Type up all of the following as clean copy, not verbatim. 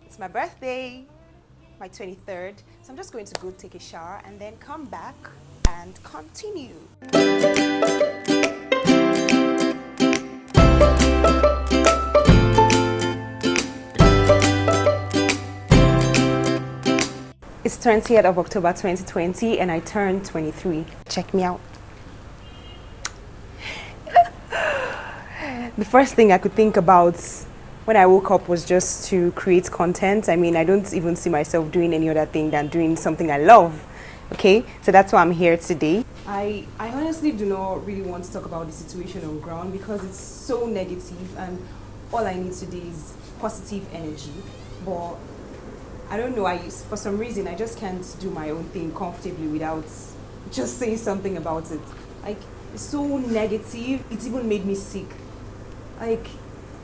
It's my birthday, my 23rd, so I'm just going to go take a shower and then come back and continue. It's 20th of October 2020 and I turned 23. Check me out. The first thing I could think about when I woke up was just to create content. I mean, I don't even see myself doing any other thing than doing something I love. Okay, so that's why I'm here today. I honestly do not really want to talk about the situation on ground because it's so negative and all I need today is positive energy. But I don't know, for some reason I just can't do my own thing comfortably without just saying something about it. Like, it's so negative, it even made me sick. Like,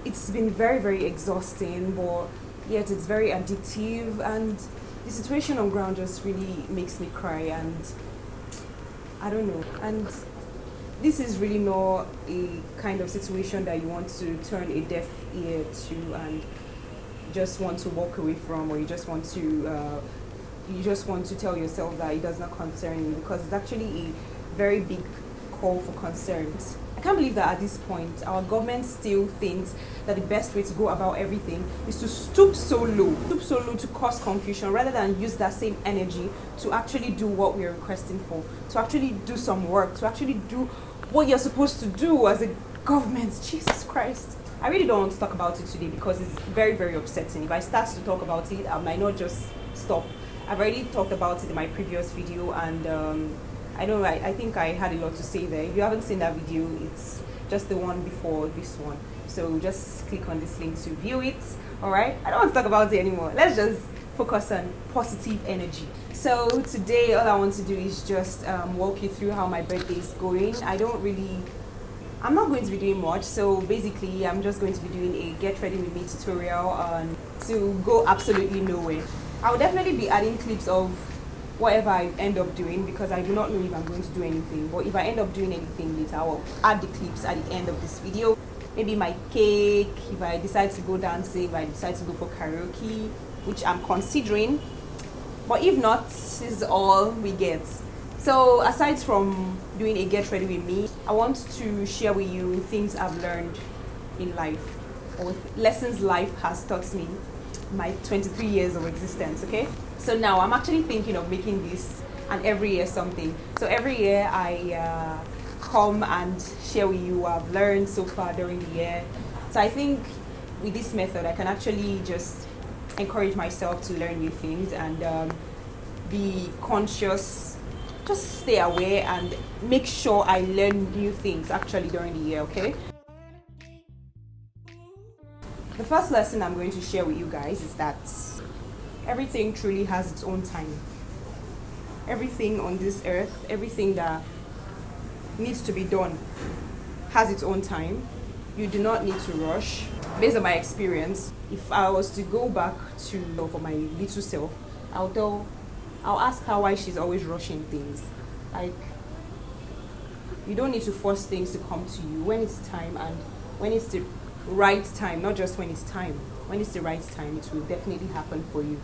it's been very, very exhausting, but yet it's very addictive, and the situation on ground just really makes me cry, and I don't know. And this is really not a kind of situation that you want to turn a deaf ear to and just want to walk away from, or you just want to tell yourself that it does not concern you, because it's actually a very big call for concerns. I can't believe that at this point our government still thinks that the best way to go about everything is to stoop so low to cause confusion, rather than use that same energy to actually do what we are requesting for, to actually do some work, to actually do what you're supposed to do as a government. Jesus Christ. I really don't want to talk about it today because it's very, very upsetting. If I start to talk about it, I might not just stop. I've already talked about it in my previous video, and I think I had a lot to say there. If you haven't seen that video, it's just the one before this one. So just click on this link to view it. Alright? I don't want to talk about it anymore. Let's just focus on positive energy. So today all I want to do is just walk you through how my birthday is going. I'm not going to be doing much, so basically I'm just going to be doing a get ready with me tutorial to go absolutely nowhere. I'll definitely be adding clips of whatever I end up doing, because I do not know if I'm going to do anything, but if I end up doing anything later, I will add the clips at the end of this video. Maybe my cake, if I decide to go dancing, if I decide to go for karaoke, which I'm considering, but if not, this is all we get. So aside from doing a get ready with me, I want to share with you things I've learned in life, or lessons life has taught me, my 23 years of existence, okay? So now I'm actually thinking of making this an every year something. So every year I come and share with you what I've learned so far during the year. So I think with this method I can actually just encourage myself to learn new things and be conscious, just stay aware and make sure I learn new things actually during the year, okay? The first lesson I'm going to share with you guys is that everything truly has its own time. Everything on this earth, everything that needs to be done has its own time. You do not need to rush. Based on my experience, if I was to go back to for my little self, I'll ask her why she's always rushing things. Like, you don't need to force things to come to you when it's time, and when it's the right time, not just when it's time. When it's the right time, it will definitely happen for you.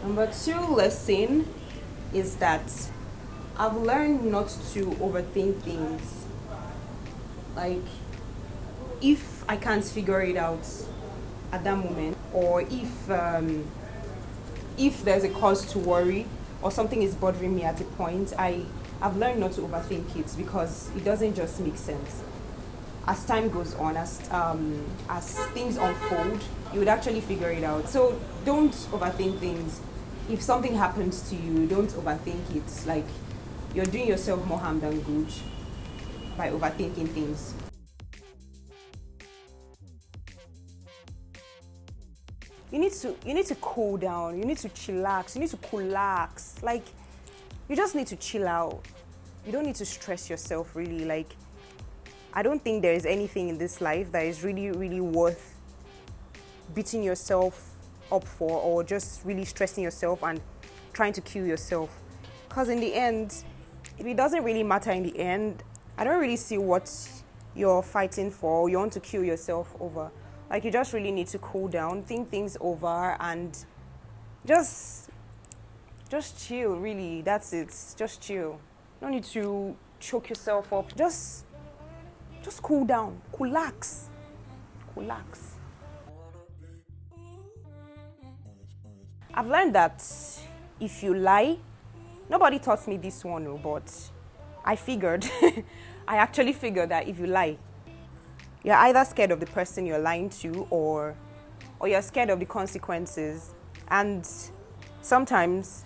Number 2 lesson is that I've learned not to overthink things. Like, if I can't figure it out at that moment, or if there's a cause to worry or something is bothering me at a point, I've learned not to overthink it, because it doesn't just make sense. As time goes on, as things unfold, you would actually figure it out. So don't overthink things. If something happens to you, don't overthink it. Like, you're doing yourself more harm than good by overthinking things. You need to cool down. You need to chillax. You need to coolax. Like, you just need to chill out. You don't need to stress yourself, really. Like, I don't think there is anything in this life that is really, really worth beating yourself up for, or just really stressing yourself and trying to kill yourself. Because in the end, if it doesn't really matter in the end, I don't really see what you're fighting for, or you want to kill yourself over. Like, you just really need to cool down, think things over, and just chill, really. That's it. Just chill. No need to choke yourself up. Just cool down. Relax. I've learned that if you lie, nobody taught me this one, but I figured, I actually figured that if you lie, you're either scared of the person you're lying to, or you're scared of the consequences. And sometimes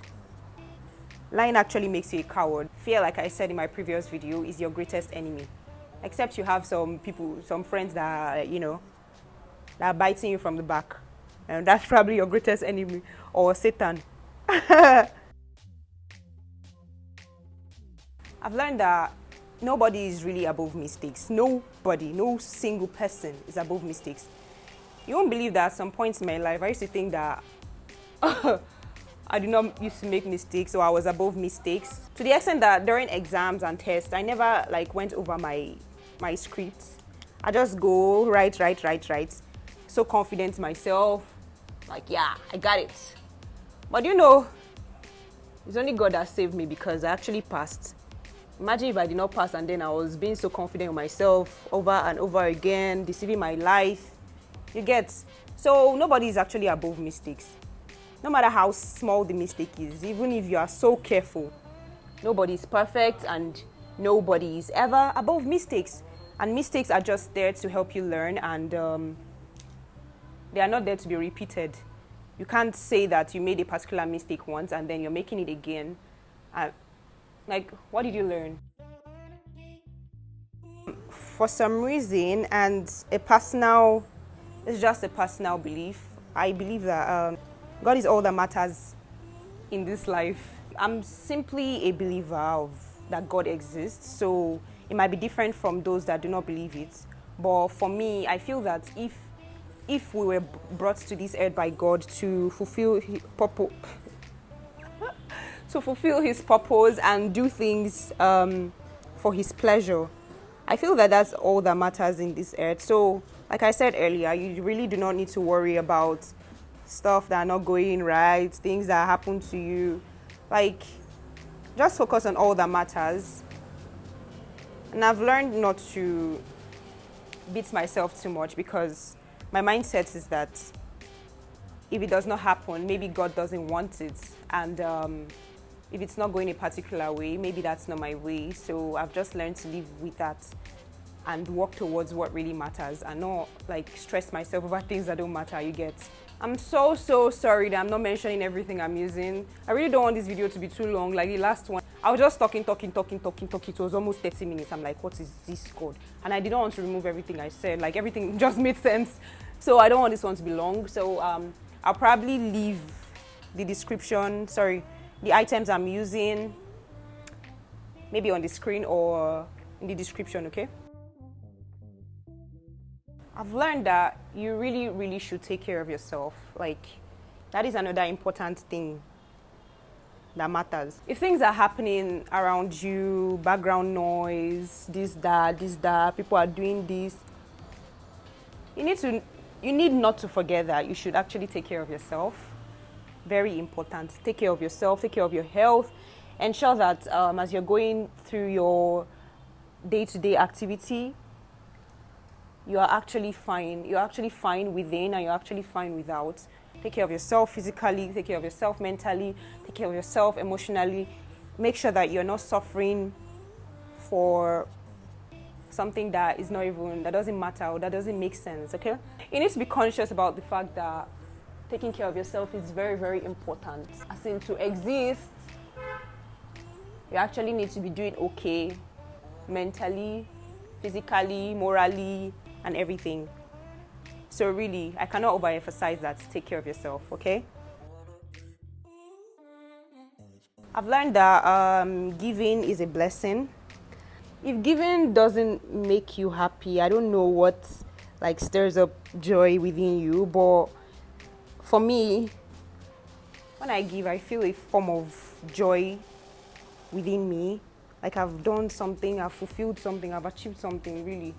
lying actually makes you a coward. Fear, like I said in my previous video, is your greatest enemy. Except you have some people, some friends that that are biting you from the back. And that's probably your greatest enemy, or Satan. I've learned that nobody is really above mistakes. Nobody, no single person is above mistakes. You won't believe that at some points in my life, I used to think that I did not used to make mistakes, or I was above mistakes. To the extent that during exams and tests, I never went over my scripts. I just go write. So confident in myself. Yeah, I got it. But it's only God that saved me, because I actually passed. Imagine if I did not pass and then I was being so confident in myself over and over again, deceiving my life. You get? So nobody is actually above mistakes. No matter how small the mistake is, even if you are so careful, nobody is perfect and nobody is ever above mistakes. And mistakes are just there to help you learn, and they are not there to be repeated. You can't say that you made a particular mistake once and then you're making it again. What did you learn? For some reason, and it's just a personal belief, I believe that God is all that matters in this life. I'm simply a believer that God exists, so it might be different from those that do not believe it. But for me, I feel that if we were brought to this earth by God to fulfill His purpose, and do things for His pleasure, I feel that that's all that matters in this earth. So, like I said earlier, you really do not need to worry about stuff that are not going right, things that happen to you. Just focus on all that matters. And I've learned not to beat myself too much, because my mindset is that if it does not happen, maybe God doesn't want it. And if it's not going a particular way, maybe that's not my way. So I've just learned to live with that and work towards what really matters, and not stress myself over things that don't matter, you get. I'm so sorry that I'm not mentioning everything I'm using. I really don't want this video to be too long. Like the last one, I was just talking. It was almost 30 minutes. I'm like, what is this called? And I didn't want to remove everything I said. Everything just made sense. So I don't want this one to be long. So I'll probably leave the description, the items I'm using, maybe on the screen or in the description, okay? I've learned that you really should take care of yourself. That is another important thing that matters. If things are happening around you, background noise, this, that, people are doing this, you need not to forget that you should actually take care of yourself. Very important. Take care of yourself, take care of your health. Ensure that as you're going through your day-to-day activity, you are actually fine. You're actually fine within, and you're actually fine without. Take care of yourself physically, take care of yourself mentally, take care of yourself emotionally. Make sure that you're not suffering for something that is not even, that doesn't matter, or that doesn't make sense, okay? You need to be conscious about the fact that taking care of yourself is very important. As in, to exist, you actually need to be doing okay mentally, physically, morally, and everything. So really, I cannot overemphasize that. Take care of yourself, okay? I've learned that giving is a blessing. If giving doesn't make you happy, I don't know what stirs up joy within you, but for me, when I give, I feel a form of joy within me. I've done something, I've fulfilled something, I've achieved something, really.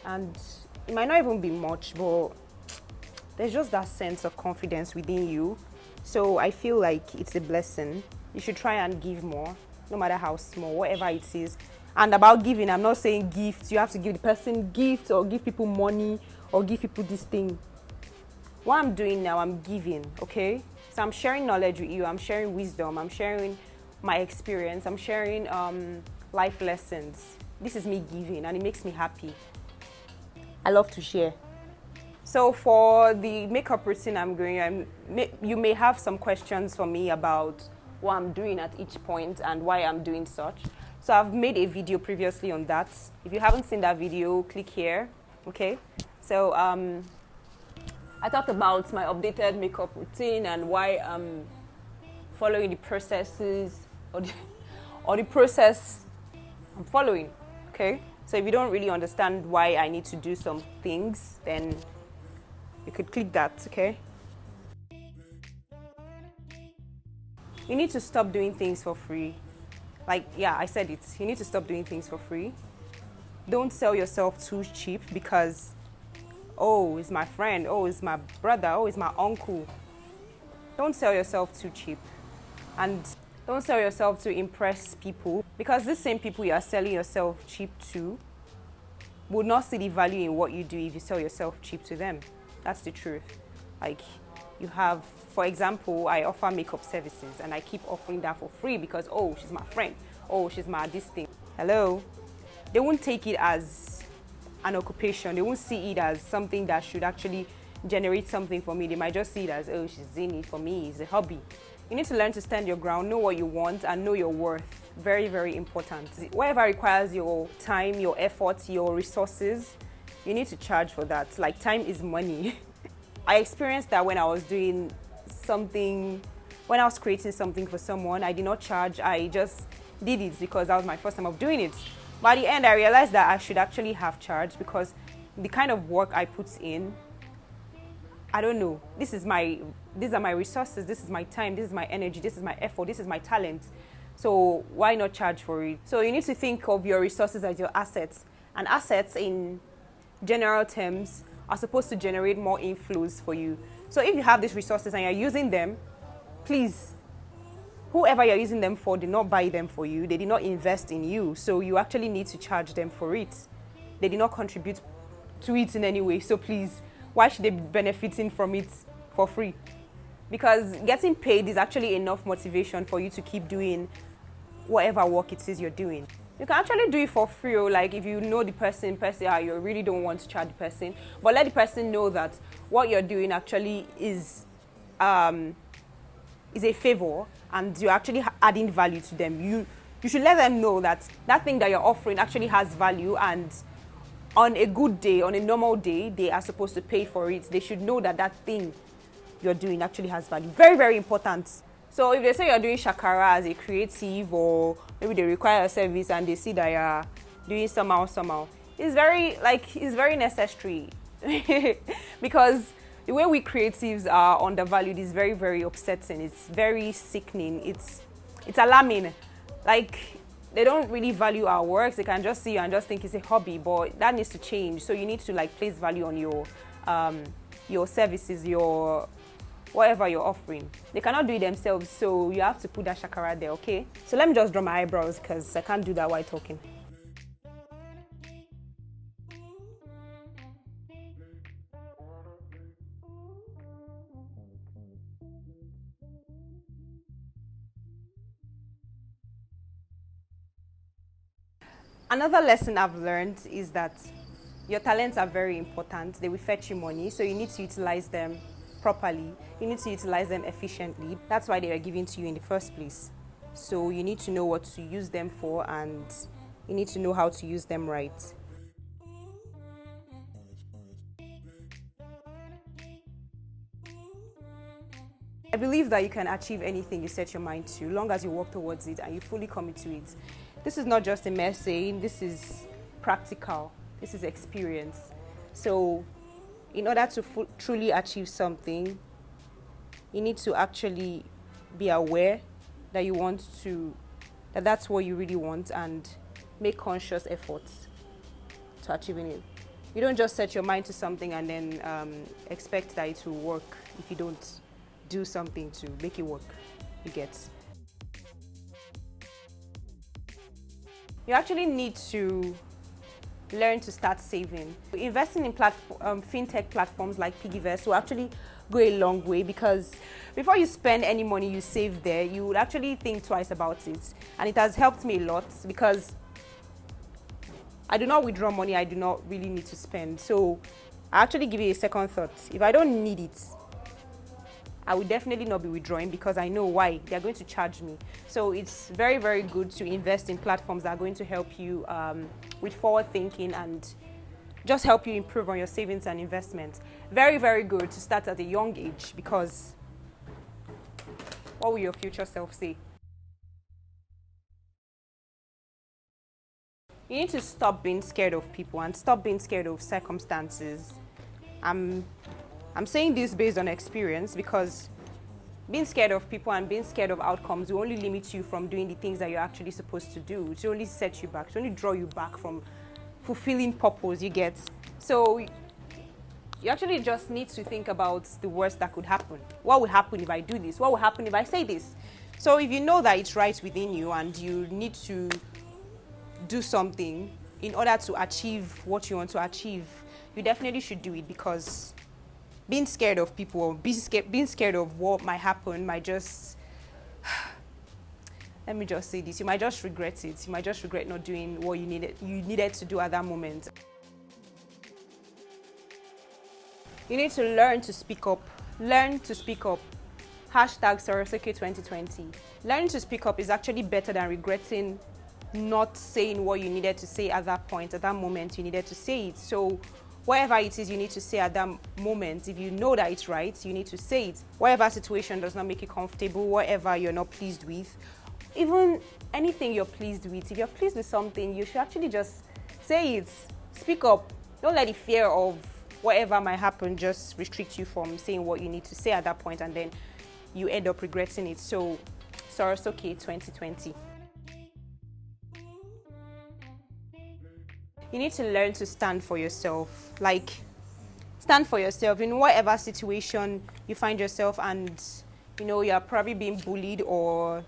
And it might not even be much, but there's just that sense of confidence within you. So I feel like it's a blessing. You should try and give more, no matter how small, whatever it is. And about giving, I'm not saying gifts. You have to give the person gifts or give people money or give people this thing. What I'm doing now, I'm giving, okay? So I'm sharing knowledge with you. I'm sharing wisdom. I'm sharing my experience. I'm sharing life lessons. This is me giving, and it makes me happy. I love to share. So for the makeup routine you may have some questions for me about what I'm doing at each point and why I'm doing such. So I've made a video previously on that. If you haven't seen that video, click here, okay? So I talked about my updated makeup routine and why I'm following the processes or the process I'm following, okay? So if you don't really understand why I need to do some things, then you could click that, okay? You need to stop doing things for free. Like, yeah, I said it. You need to stop doing things for free. Don't sell yourself too cheap because, oh, it's my friend, oh, it's my brother, oh, it's my uncle. Don't sell yourself too cheap. And don't sell yourself to impress people, because these same people you are selling yourself cheap to would not see the value in what you do if you sell yourself cheap to them. That's the truth. Like, you have, for example, I offer makeup services and I keep offering that for free because, oh, she's my friend, oh, she's my this thing. Hello? They won't take it as an occupation. They won't see it as something that should actually generate something for me. They might just see it as, oh, she's doing it for me, it's a hobby. You need to learn to stand your ground, know what you want, and know your worth. Very, very important. Whatever requires your time, your effort, your resources, you need to charge for that. Like, time is money. I experienced that when I was doing something, when I was creating something for someone. I did not charge. I just did it because that was my first time of doing it. But at the end, I realized that I should actually have charged because the kind of work I put in, I don't know. These are my resources. This is my time. This is my energy. This is my effort. This is my talent. So why not charge for it? So you need to think of your resources as your assets. And assets, in general terms, are supposed to generate more inflows for you. So if you have these resources and you're using them, please, whoever you're using them for did not buy them for you. They did not invest in you. So you actually need to charge them for it. They did not contribute to it in any way. So please, why should they be benefiting from it for free? Because getting paid is actually enough motivation for you to keep doing whatever work it is you're doing. You can actually do it for free, or like if you know the person, you really don't want to charge the person, but let the person know that what you're doing actually is a favor and you're actually adding value to them. You should let them know that that thing that you're offering actually has value, and on a good day, on a normal day, they are supposed to pay for it. They should know that that thing you're doing actually has value. Very, very important. So if they say you're doing shakara as a creative, or maybe they require a service and they see that you're doing somehow, it's very necessary. Because the way we creatives are undervalued is very, very upsetting. It's very sickening. It's alarming. Like, they don't really value our works. They can just see you and just think it's a hobby, but that needs to change. So you need to like place value on your services, your whatever you're offering. They cannot do it themselves, so you have to put that shakara there, okay? So let me just draw my eyebrows because I can't do that while talking. Another lesson I've learned is that your talents are very important. They will fetch you money, so you need to utilize them properly. You need to utilize them efficiently. That's why they are given to you in the first place. So you need to know what to use them for, and you need to know how to use them right. I believe that you can achieve anything you set your mind to, long as you work towards it and you fully commit to it. This is not just a mere saying, this is practical, this is experience. So in order to truly achieve something, you need to actually be aware that you want to, that's what you really want, and make conscious efforts to achieving it. You don't just set your mind to something and then expect that it will work if you don't do something to make it work. You get. You actually need to learn to start saving. Investing in fintech platforms like Piggyvest will actually go a long way, because before you spend any money you save there, you would actually think twice about it. And it has helped me a lot, because I do not withdraw money I do not really need to spend. So I actually give it a second thought. If I don't need it, I would definitely not be withdrawing, because I know why. They're going to charge me. So it's very, very good to invest in platforms that are going to help you with forward thinking and just help you improve on your savings and investments. Very, very good to start at a young age, because what will your future self say? You need to stop being scared of people and stop being scared of circumstances. I'm saying this based on experience, because being scared of people and being scared of outcomes will only limit you from doing the things that you're actually supposed to do. It will only set you back. It will only draw you back from fulfilling purpose, you get. So you actually just need to think about the worst that could happen. What will happen if I do this? What will happen if I say this? So if you know that it's right within you and you need to do something in order to achieve what you want to achieve, you definitely should do it, because being scared of people or being scared of what might happen might just, let me just say this, you might just regret it. You might just regret not doing what you needed to do at that moment. You need to learn to speak up. Learn to speak up. Hashtag Massacre 2020. Learning to speak up is actually better than regretting not saying what you needed to say at that point, at that moment you needed to say it. So whatever it is you need to say at that moment, if you know that it's right, you need to say it. Whatever situation does not make you comfortable, whatever you're not pleased with, even anything you're pleased with, if you're pleased with something, you should actually just say it. Speak up. Don't let the fear of whatever might happen just restrict you from saying what you need to say at that point, and then you end up regretting it. So, Massacre 2020. You need to learn to stand for yourself. Like, stand for yourself in whatever situation you find yourself, and you're probably being bullied, or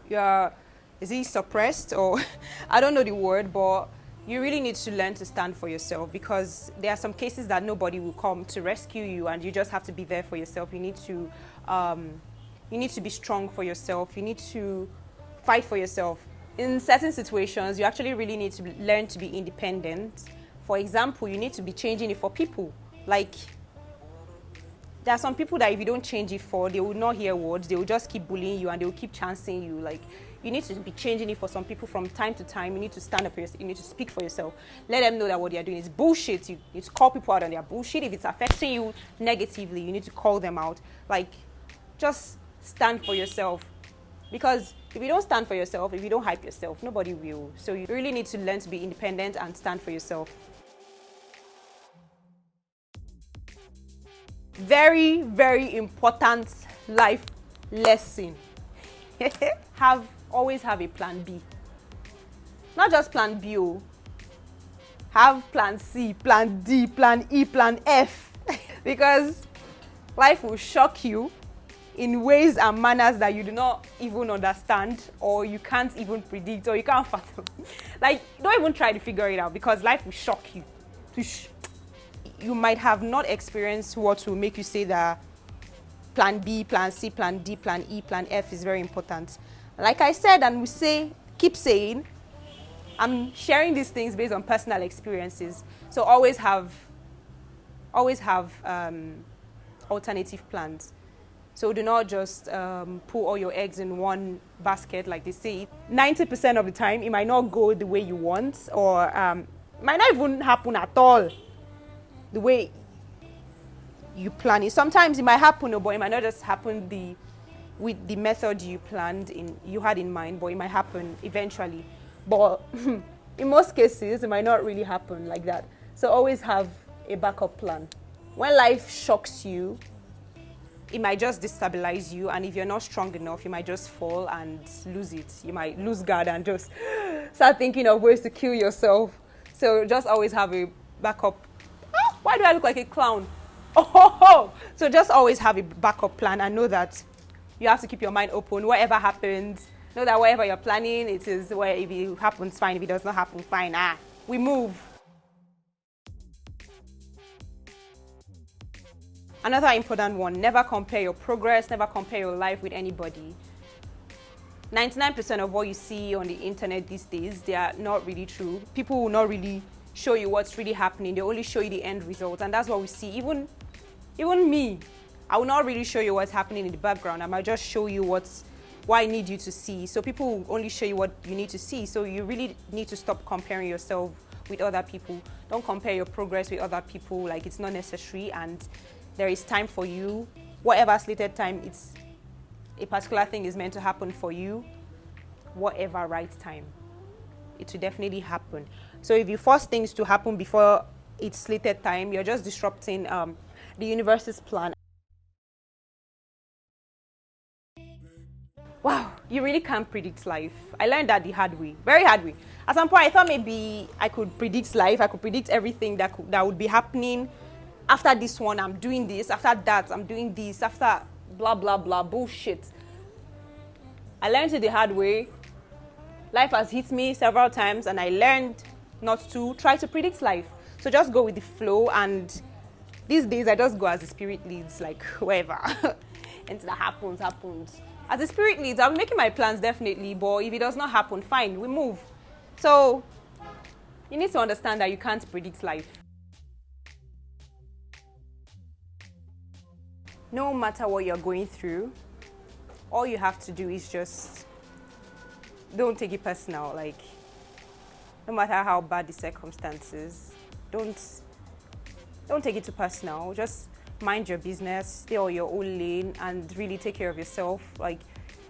is it suppressed, or I don't know the word, but you really need to learn to stand for yourself, because there are some cases that nobody will come to rescue you, and you just have to be there for yourself. You need to be strong for yourself. You need to fight for yourself. In certain situations, you actually really need to learn to be independent. For example, you need to be changing it for people. Like, there are some people that if you don't change it for, they will not hear words. They will just keep bullying you and they will keep chancing you. Like, you need to be changing it for some people from time to time. You need to stand up for yourself. You need to speak for yourself. Let them know that what they are doing is bullshit. You need to call people out on their bullshit. If it's affecting you negatively, you need to call them out. Like, just stand for yourself. Because if you don't stand for yourself, if you don't hype yourself, nobody will. So you really need to learn to be independent and stand for yourself. Very, very important life lesson. Always have a plan B. Not just plan B, have plan C, plan D, plan E, plan F. Because life will shock you in ways and manners that you do not even understand, or you can't even predict, or you can't fathom. Like, don't even try to figure it out, because life will shock you. You might have not experienced what will make you say that plan B, plan C, plan D, plan E, plan F is very important. Like I said, and keep saying, I'm sharing these things based on personal experiences. So always have alternative plans. So do not just put all your eggs in one basket, like they say. 90% of the time, it might not go the way you want, or it might not even happen at all the way you plan it. Sometimes it might happen, but it might not just happen with the method you had in mind, but it might happen eventually. But in most cases, it might not really happen like that. So always have a backup plan. When life shocks you, it might just destabilize you, and if you're not strong enough, you might just fall and lose it. You might lose guard and just start thinking of ways to kill yourself. So just always have a backup. Ah, why do I look like a clown? Oh, so just always have a backup plan and know that you have to keep your mind open. Whatever happens, know that whatever you're planning, it is where if it happens, fine. If it does not happen, fine. We move. Another important one, never compare your progress, never compare your life with anybody. 99% of what you see on the internet these days, they are not really true. People will not really show you what's really happening. They only show you the end result, and that's what we see. Even me, I will not really show you what's happening in the background. I might just show you what I need you to see. So people will only show you what you need to see. So you really need to stop comparing yourself with other people. Don't compare your progress with other people. Like, it's not necessary, and there is time for you. Whatever slated time, it's a particular thing is meant to happen for you. Whatever right time, it will definitely happen. So if you force things to happen before its slated time, you're just disrupting the universe's plan. Wow, you really can't predict life. I learned that the hard way, very hard way. At some point, I thought maybe I could predict life. I could predict everything that would be happening. After this one, I'm doing this. After that, I'm doing this. After blah, blah, blah, bullshit. I learned it the hard way. Life has hit me several times, and I learned not to try to predict life. So just go with the flow, and these days I just go as the spirit leads, like wherever. And that happens. As the spirit leads, I'm making my plans definitely, but if it does not happen, fine, we move. So you need to understand that you can't predict life. No matter what you're going through, all you have to do is just don't take it personal. Like, no matter how bad the circumstances, don't take it too personal. Just mind your business, stay on your own lane, and really take care of yourself. Like,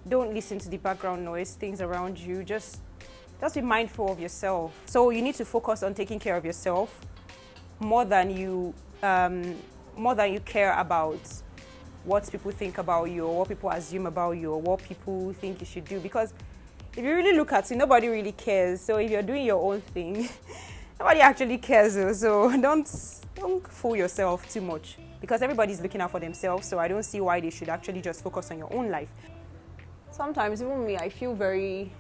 don't listen to the background noise, things around you. Just be mindful of yourself. So you need to focus on taking care of yourself more than you care about what people think about you, or what people assume about you, or what people think you should do. Because if you really look at it, nobody really cares. So if you're doing your own thing, nobody actually cares. So don't fool yourself too much, because everybody's looking out for themselves. So I don't see why they should actually just focus on your own life. Sometimes even me, I feel very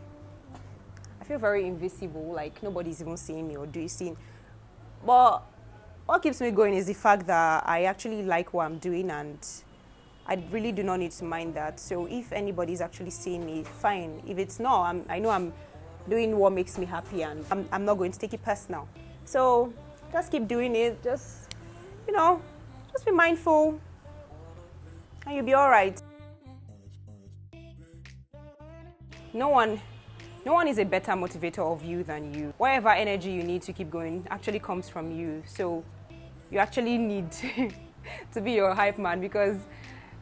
invisible. Like, nobody's even seeing me or seeing. But what keeps me going is the fact that I actually like what I'm doing, and I really do not need to mind that. So if anybody's actually seeing me, fine. If it's not, I know I'm doing what makes me happy, and I'm not going to take it personal. So just keep doing it. Just be mindful, and you'll be all right. No one is a better motivator of you than you. Whatever energy you need to keep going actually comes from you. So you actually need to be your hype man, because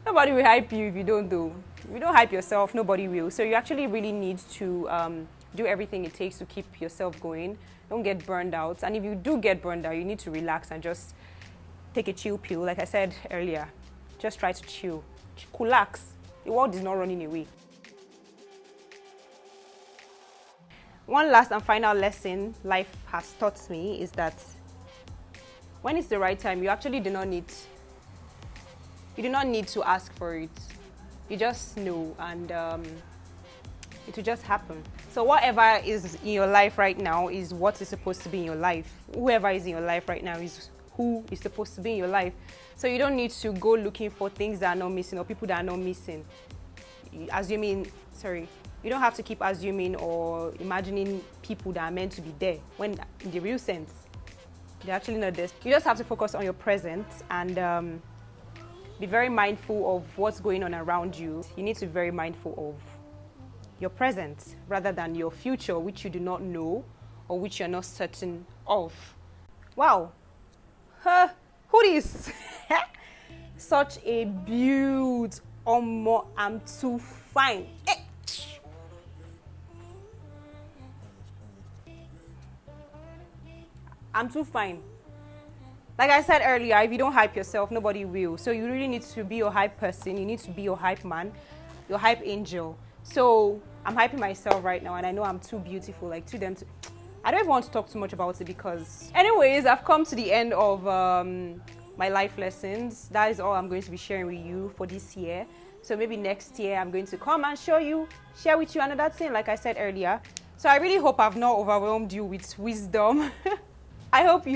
nobody will hype you if you don't do. If you don't hype yourself, nobody will. So you actually really need to do everything it takes to keep yourself going. Don't get burned out. And if you do get burned out, you need to relax and just take a chill pill. Like I said earlier, just try to chill. Relax. The world is not running away. One last and final lesson life has taught me is that when it's the right time, you actually do not need to ask for it. You just know, and it will just happen. So whatever is in your life right now is what is supposed to be in your life. Whoever is in your life right now is who is supposed to be in your life. So you don't need to go looking for things that are not missing or people that are not missing. You don't have to keep assuming or imagining people that are meant to be there, when in the real sense, they're actually not there. You just have to focus on your present and be very mindful of what's going on around you. You need to be very mindful of your present rather than your future, which you do not know or which you're not certain of. Wow. Who is? Such a beaut. I'm too fine. I'm too fine. Like I said earlier, if you don't hype yourself, nobody will. So you really need to be your hype person. You need to be your hype man, your hype angel. So I'm hyping myself right now, and I know I'm too beautiful, like I don't even want to talk too much about it because anyways, I've come to the end of my life lessons. That is all I'm going to be sharing with you for this year. So maybe next year I'm going to come and share with you another thing like I said earlier. So I really hope I've not overwhelmed you with wisdom. I hope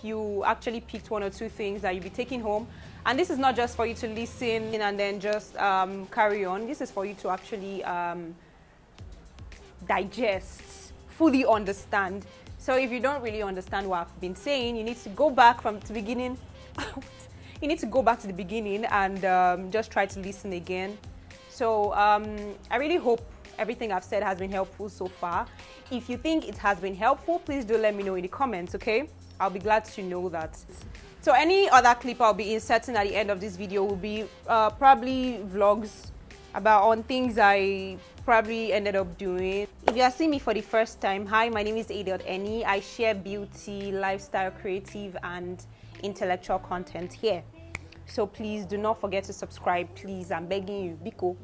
you actually picked one or two things that you'll be taking home. And this is not just for you to listen and then just carry on. This is for you to actually digest, fully understand. So if you don't really understand what I've been saying, you need to go back from the beginning. You need to go back to the beginning and just try to listen again. So I really hope everything I've said has been helpful so far. If you think it has been helpful, please do let me know in the comments, okay? I'll be glad to know that. So any other clip I'll be inserting at the end of this video will be probably vlogs on things I probably ended up doing. If you are seeing me for the first time, hi, my name is A.Eni. I share beauty, lifestyle, creative, and intellectual content here. So please do not forget to subscribe, please. I'm begging you, Biko.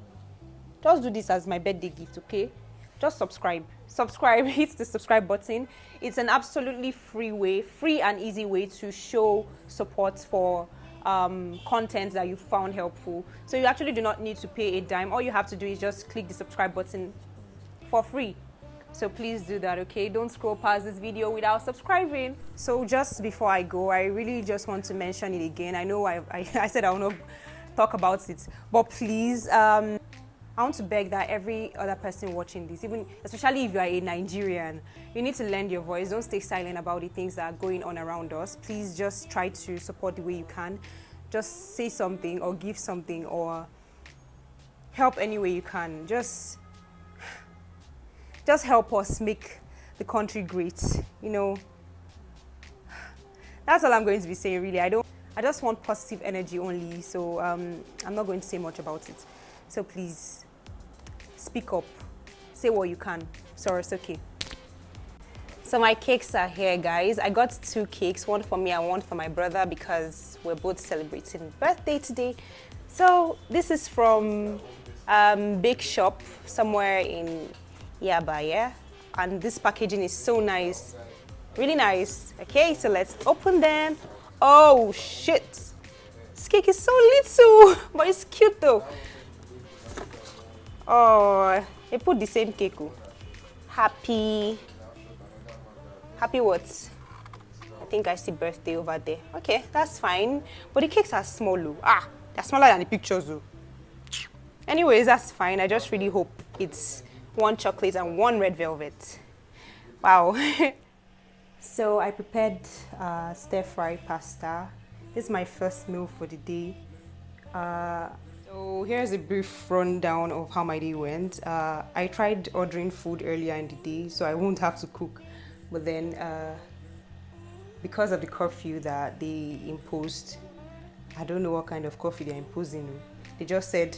Just do this as my birthday gift, okay? Just subscribe. Subscribe, hit the subscribe button. It's an absolutely free and easy way to show support for content that you found helpful. So you actually do not need to pay a dime. All you have to do is just click the subscribe button for free. So please do that, okay? Don't scroll past this video without subscribing. So just before I go, I really just want to mention it again. I know I said I will not talk about it, but please, I want to beg that every other person watching this, especially if you are a Nigerian, you need to lend your voice. Don't stay silent about the things that are going on around us. Please just try to support the way you can. Just say something or give something or help any way you can. Just help us make the country great, you know. That's all I'm going to be saying, really. I just want positive energy only, so I'm not going to say much about it. So please, speak up. Say what you can. Sorry, it's okay. So my cakes are here, guys. I got 2 cakes, one for me and one for my brother because we're both celebrating birthday today. So this is from Bake Shop somewhere in Yaba, yeah? And this packaging is so nice. Really nice. Okay, so let's open them. Oh, shit. This cake is so little, but it's cute though. Oh, they put the same cake. Happy what? I think I see birthday over there. Okay, that's fine. But the cakes are small. They're smaller than the pictures though. Anyways, that's fine. I just really hope it's 1 chocolate and 1 red velvet. Wow. So I prepared stir-fry pasta. This is my first meal for the day. So here's a brief rundown of how my day went. I tried ordering food earlier in the day so I won't have to cook. But then because of the curfew that they imposed, I don't know what kind of curfew they're imposing. They just said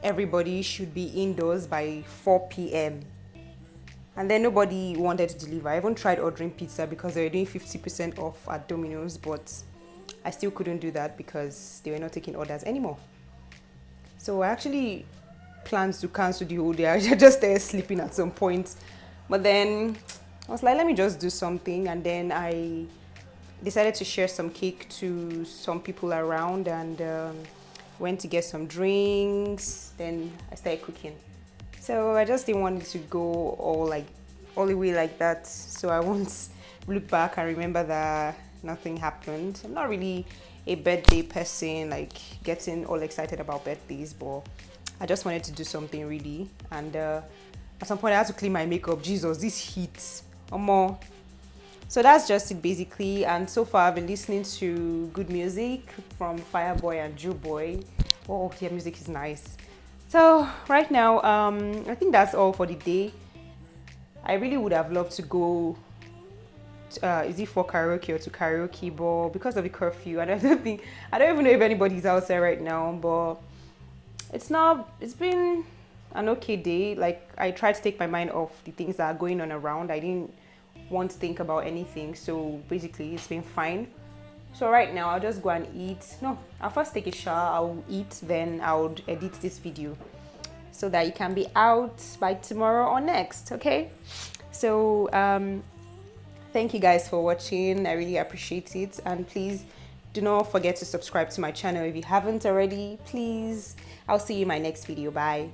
everybody should be indoors by 4 p.m. And then nobody wanted to deliver. I even tried ordering pizza because they were doing 50% off at Domino's, but I still couldn't do that because they were not taking orders anymore. So I actually planned to cancel the whole day. I just started sleeping at some point. But then I was like, let me just do something. And then I decided to share some cake to some people around and went to get some drinks. Then I started cooking. So I just didn't want it to go all the way like that. So I won't look back and remember that nothing happened. I'm not really a birthday person, like getting all excited about birthdays, but I just wanted to do something really. And at some point I had to clean my makeup. Jesus, this heat or more. So that's just it basically. And so far I've been listening to good music from Fireboy and Jew Boy. Oh, their music is nice. So right now I think that's all for the day. I really would have loved to go is it for karaoke or to karaoke, but because of the curfew, I don't even know if anybody's out there right now, but it's been an okay day. Like, I tried to take my mind off the things that are going on around. I didn't want to think about anything, so basically it's been fine. So right now I'll just go and eat. No, I'll first take a shower, I'll eat, then I'll edit this video. so that you can be out by tomorrow or next. Okay, so thank you guys for watching. I really appreciate it, and please do not forget to subscribe to my channel if you haven't already. Please, I'll see you in my next video. Bye.